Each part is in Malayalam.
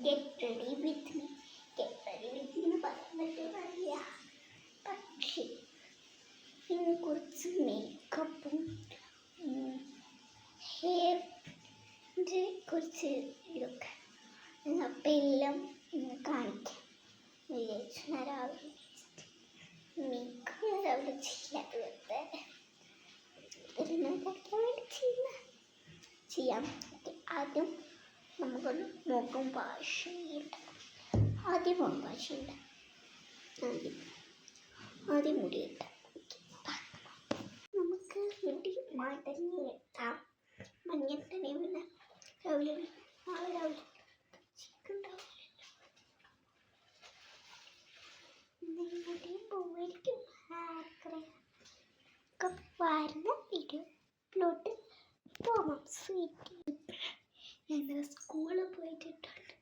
Get ready with me. Get ready with me എന്ന് പറയാൻ പറ്റുന്നില്ല, പക്ഷേ ഇതിനെ കുറച്ച് മേക്കപ്പും ഹെയറിൻ്റെ കുറച്ച് ഇതൊക്കെ അപ്പം എല്ലാം കാണിക്കാം വിചാരിച്ചു. ഞാൻ രാവിലെ മേക്കപ്പ് രാവിലെ ചെയ്യാത്ത വെറുതെ ചെയ്യാം. ആദ്യം നമുക്കൊന്ന് മുഖം വാഷ് ചെയ്യണം. ആദ്യം മുഖം വാഷ് ചെയ്യണം. ആദ്യം മുടി ഇട്ടാം. നമുക്ക് മുടി മടങ്ങി ഇട്ടാം. മഞ്ഞത്തന്നെ പിന്നെ രാവിലെ നാളെ രാവിലെ മുടി പോയിരിക്കും. വരുന്ന വീഡിയോയിലോട്ട് പോകാം. സ്വീറ്റ് ഞാൻ സ്കൂളിൽ പോയിട്ടിട്ടുണ്ട്.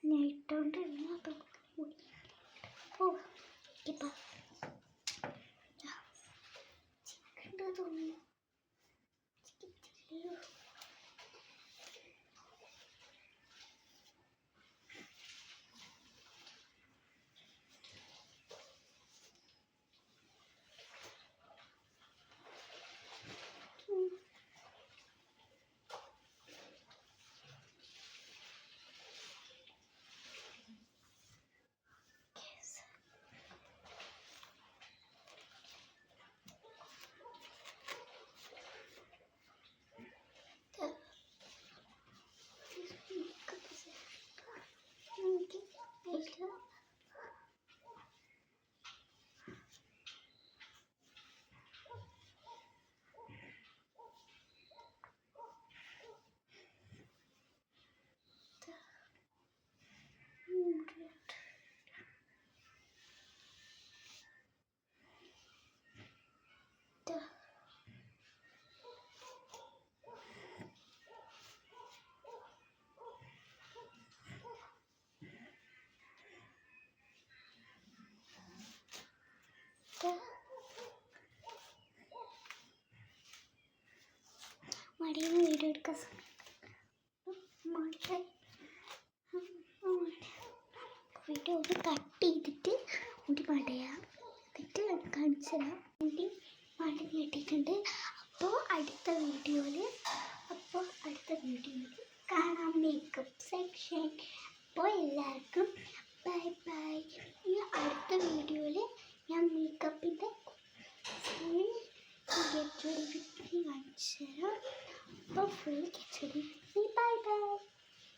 ഞാൻ ഇട്ടുകൊണ്ട് തോന്നുന്നു. മടിയിൽ വീഡിയോ എടുക്കാൻ വീഡിയോ ഒന്ന് കട്ട് ചെയ്തിട്ട് മുടി മടയാം. എന്നിട്ട് കാണിച്ചു തരാം. മുടി മട കേട്ടിട്ടുണ്ട്. അപ്പോൾ അടുത്ത വീഡിയോയിൽ കാണാം മേക്കപ്പ് സെക്ഷൻ. അപ്പോൾ എല്ലാവർക്കും